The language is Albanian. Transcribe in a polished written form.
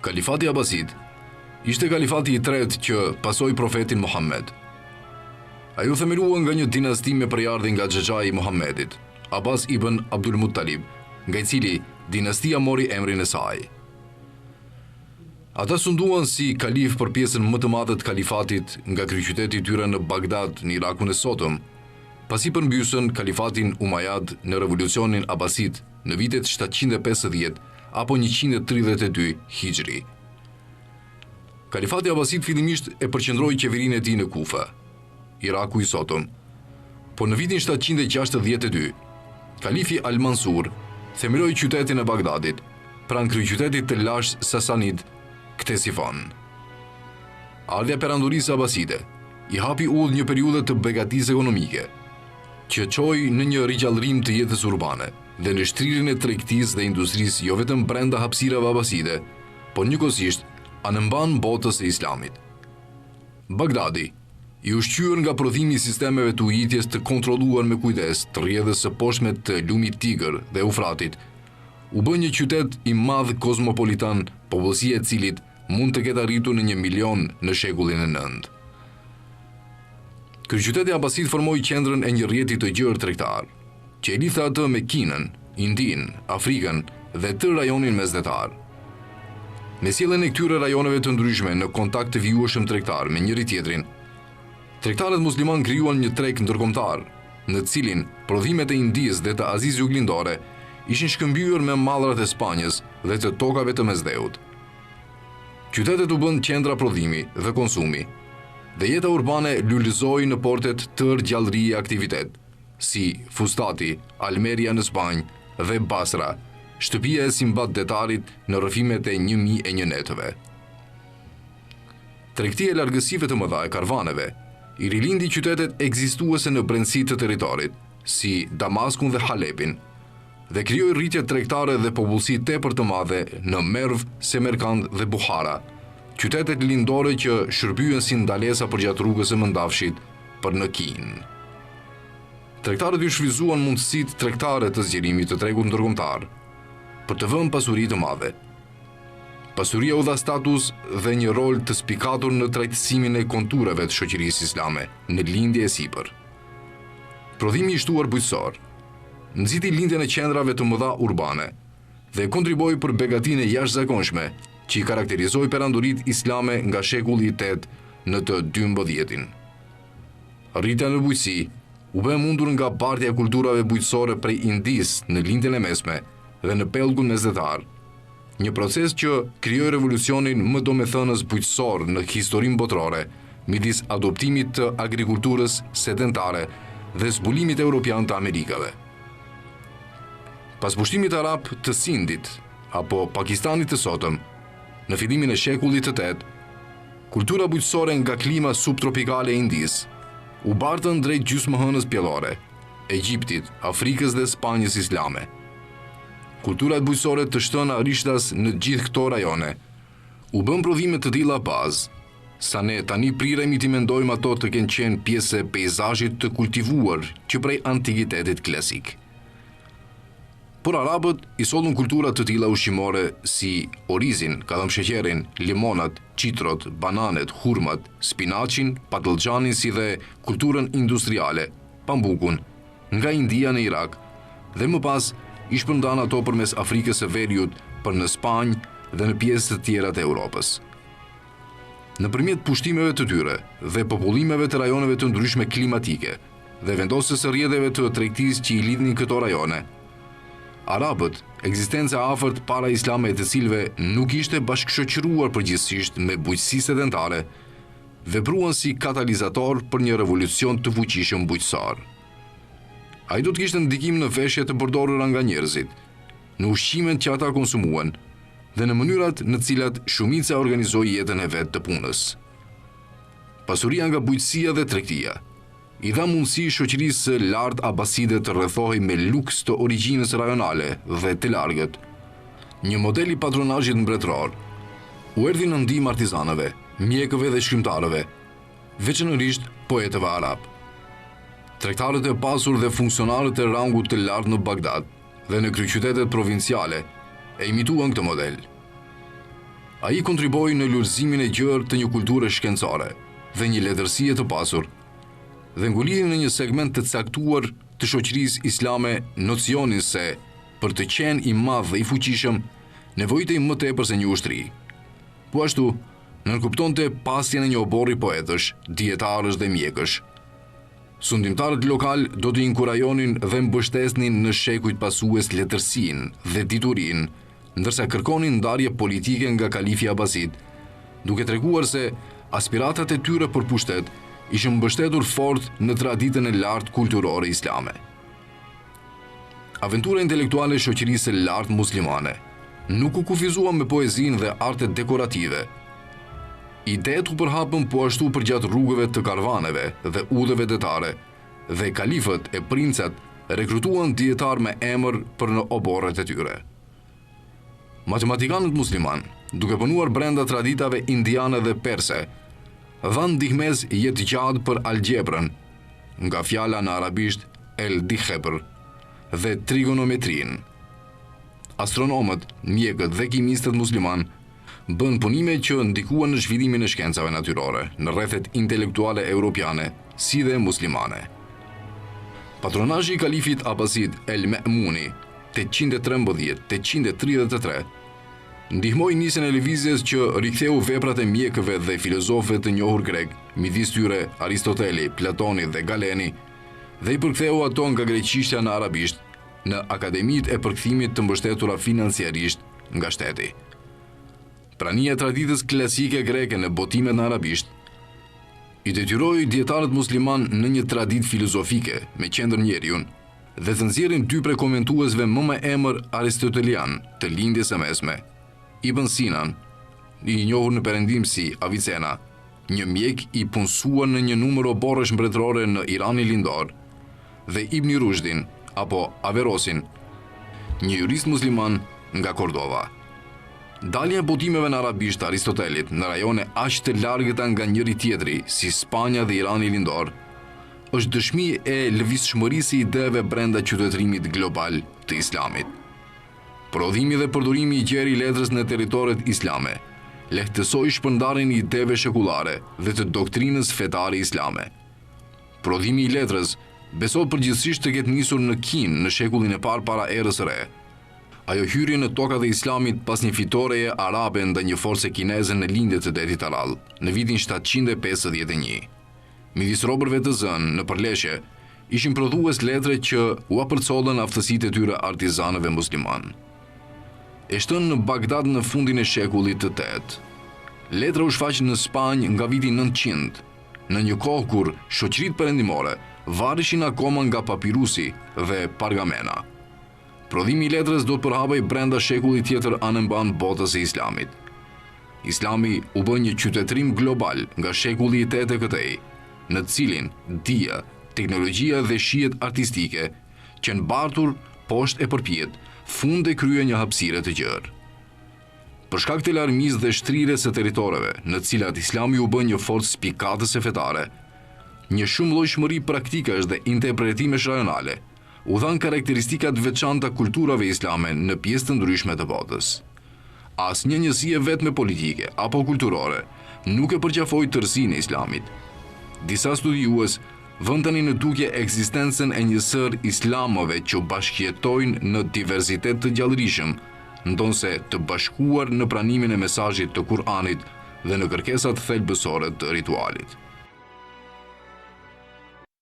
Kalifati Abasid ishte kalifati i tretë që pasoi profetin Muhammed. Ai u themelua nga një dinasti me përardhje nga xhaxhai i Muhammedit, Abbas ibn Abdul Muttalib, nga i cili dinastia mori emrin e saj. Ata sunduan si kalif për pjesën më të madhe të kalifatit nga kryeqyteti i tyre në Bagdad, në Irakun e sotëm, pasi përmbysën kalifatin Umayyad në revolucionin Abasid në vitet 750 apo 132 Hijri. Kalifati Abasid fillimisht e përqendroi qeverinë e tij në Kufa, Iraku i sotëm, por në vitin 762, kalifi Al-Mansur themeloi qytetin e Bagdadit, pranë kryeqytetit të lashtë Sasanid, Ktesifon. Ardhja perandorisë abaside i hapi udhë një periudhë të begatisë ekonomike, që çoi në një rigjallërim të jetës urbane dhe në shtrirjen e tregtisë dhe industrisë jo vetëm brenda hapësirave abaside, por njëkohësisht anëmban botës së Islamit. Bagdadi, i ushqyer nga prodhimi i sistemeve të ujitjes të kontrolluar me kujdes të rrjedhës së poshtme të lumit Tigër dhe Eufratit, u bë një qytet i madh kozmopolitan, popullsia e cilit mund të ketë arritur në 1 milion në shekullin e 9. Kryeqyteti Abasid formoi qendrën e një rrjeti të gjerë tregtar, që e lidhte atë me Kinën, Indinë, Afrikën dhe të rajonin mesdhetar. Me sjelljen e këtyre rajoneve të ndryshme në kontakt të vijueshëm tregtar me njëri tjetrin, tregtarët musliman krijuan një treg ndërkombëtar, në të cilin prodhimet e Indisë dhe të Azisë Juglindore ishin shkëmbyer me mallrat e Spanjës dhe të tokave të Mesdheut. Qytetet u bën qendra prodhimi dhe konsumi, dhe jeta urbane lulëzoi në portet tërë gjallëri e aktivitet, si Fustati, Almeria në Spanjë dhe Basra, shtëpia e Simbad Detarit në rrëfimet e 1001 netëve. Tregtia e largësive të mëdha e karvaneve i rilindi qytetet ekzistuese në brendësi të territorit, si Damaskun dhe Halepin, dhe krijoi rritje tregtare dhe popullsi tepër të madhe në Merv, Semerkand dhe Buhara, qytetet lindore që shërbyen si ndalesa përgjatë rrugës së Mëndafshit për në Kinë. Tregtarët u shfrytzuan mundësitë tregtare të zgjerimit të tregut ndërkombëtar për të vënë pasuri të madhe. Pasuria u dha status dhe një rol të spikatur në trajtësimin e konturave të shoqërisë islame në lindje e sipër. Prodhimi i shtuar bujqësor nxiti lindjen e qendrave të mëdha urbane dhe kontriboi për begatinë e jashtëzakonshme që i karakterizoi perandoritë islame nga shekulli i 8 në të 12-tin. Rritja në bujqësi u bë mundur nga bartja e kulturave bujqësore prej Indisë në lindjen e mesme dhe në pellgun mesdhetar, një proces që krijoi revolucionin më domethënës bujqësor në historinë botërore midis adoptimit të agrikulturës sedentare dhe zbulimit evropian të Amerikave. Pas pushtimit arab të Sindit apo Pakistanit të sotëm, në fillimin e shekullit të 8, kultura bujqësore nga klima subtropikale e Indisë u bartën drejt gjysmëhënës pjellore, Egjiptit, Afrikës dhe Spanjës islame. Kulturat bujqësore të shtëna rishtas në gjithë këto rajone u bën prodhime të tilla bazë, sa ne tani priremi të mendojmë ato të kenë qenë pjesë e peizazhit të kultivuar që prej antikitetit klasik. Por arabët i sollën kultura të tilla ushqimore si orizin, kallamsheqerin, limonat, qitrot, bananet, hurmat, spinaqin, patlıxhanin si dhe kulturën industriale, pambukun, nga India në Irak dhe më pas i shpërndan ato përmes Afrikës së Veriut për në Spanjë dhe në pjesë të tjera të Europës. Nëpërmjet pushtimeve të tyre dhe popullimeve të rajoneve të ndryshme klimatike dhe vendosjes së rrjedheve të tregtisë që i lidhnin këto rajone, arabët, ekzistenca afërt para islame e të cilëve nuk ishte bashkëshoqëruar përgjithsisht me bujqësi sedentare, vepruan si katalizator për një revolucion të fuqishëm bujqësor. Ai do të kishte ndikim në veshjet të përdorura nga njerëzit, në ushqimet që ata konsumuan dhe në mënyrat në të cilat shumica organizoi jetën e vet të punës. Pasuria nga bujqësia dhe tregtia i dha mundësi shoqërisë së lartë abaside të rrethohej me luks të origjinës rajonale dhe të largët. Një model i patronazhit mbretëror u erdhi në ndihmë artizanëve, mjekëve dhe shkrimtarëve, veçanërisht poetëve arab. Tregtarët e pasur dhe funksionarët e rangut të lartë në Bagdad dhe në kryeqytetet provinciale e imituan këtë model. Ai kontriboi në lullëzimin e gjerë të një kulture shkencore dhe një letërsie të pasur, dhe ngulitën në një segment të caktuar të shoqërisë islame nocionin se, për të qenë i madh dhe i fuqishëm, nevojitej më tepër se një ushtri. Po ashtu, nënkuptonte pasjen e një oborri poetësh, dietarësh dhe mjekësh. Sundimtarët lokal do të inkurajonin dhe mbështesnin në shekujt pasues letërsinë dhe diturinë, ndërsa kërkonin ndarje politike nga kalifi Abasid, duke treguar se aspiratat e tyre për pushtet ishin mbështetur fort në traditën e lartë kulturore islame. Aventura intelektuale e shoqërisë së lartë muslimane nuk u kufizua me poezinë dhe artet dekorative. Idetë u përhapën po ashtu përgjatë rrugëve të karvaneve dhe udhëve detare, dhe kalifët e princat rekrutuan dietar me emër për në oborret e tyre. Matematikanët musliman, duke punuar brenda traditave indiane dhe perse, dhanë ndihmez jetë gjatë për algjebrën, nga fjala në arabisht el-dihebr, dhe trigonometrin. Astronomët, mjekët dhe kimistët musliman bën punime që ndikuan në zhvillimin e shkencave natyrore në rrethet intelektuale europiane, si dhe muslimane. Patronazhi i kalifit Abasid el-Me'muni 813-833 ndihmoi nisjen e lëvizjes që riktheu veprat e mjekëve dhe filozofëve të njohur grek, midis tyre Aristoteli, Platoni dhe Galeni, dhe i përktheu ato nga greqishtja në arabisht në akademitë e përkthimit të mbështetura financiarisht nga shteti. Prania e traditës klasike greke në botimet në arabisht i detyroi dietarët musliman në një traditë filozofike me qendër njeriun dhe të nxjerrin dy prej komentuesve më me emër aristotelian të lindjes së mesme, Ibn Sinan, i njohur në perëndim si Avicena, një mjek i punësuar në një numër oborresh mbretërore në Iranin lindor, dhe Ibn Rushdin apo Averrosin, një jurist musliman nga Kordova. Dalja e botimeve në arabisht të Aristotelit në rajone aq të largëta nga njëri tjetri, si Spanja dhe Irani lindor, është dëshmi e lëvizshmërisë së ideve brenda qytetërimit global të islamit. Prodhimi dhe përdorimi i gjerë i letrës në territoret islame lehtësoi shpërndarjen e ideve shekullare dhe të doktrinës fetare islame. Prodhimi i letrës besohet përgjithsisht të ketë nisur në Kinë në shekullin e parë para erës së re. Ajo hyri në tokat e islamit pas një fitoreje arabe ndaj një force kineze në lindje të detit Aral, në vitin 751. Midis robërve të zënë në përleshje, ishin prodhues letre që u apërcollën aftësitë e tyre artizanëve musliman. E shtën në Bagdad në fundin e shekullit të 8. Letra u shfaq në Spanjë nga viti 900, në një kohë kur shoqëritë perëndimore vareshin akoma nga papirusi dhe pargamena. Prodhimi i letrës do të përhapej brenda shekullit tjetër anëmban botës së islamit. Islami u bë një qytetërim global nga shekulli i 8 e këtej, në cilin dija, teknologjia dhe shijet artistike që në bartur poshtë e përpjet, fund e krye një hapësire të gjerë. Për shkak të larmisë dhe shtrirjes së territoreve, në cilat Islami u bë një forcë spikatëse fetare, një shumëllojshmëri praktikash dhe interpretimesh rajonale, u dhanë karakteristikat veçanta kulturave islame në pjesë të ndryshme të botës. Asnjë njësie vetme politike apo kulturore nuk e përqafoi tërësinë e Islamit. Disa studiues vënë tani në dukje ekzistencën e një sër islamove që bashkëjetojnë në diversitet të gjallërishëm, ndonse të bashkuar në pranimin e mesazhit të Kur'anit dhe në kërkesat thelbësore të ritualit.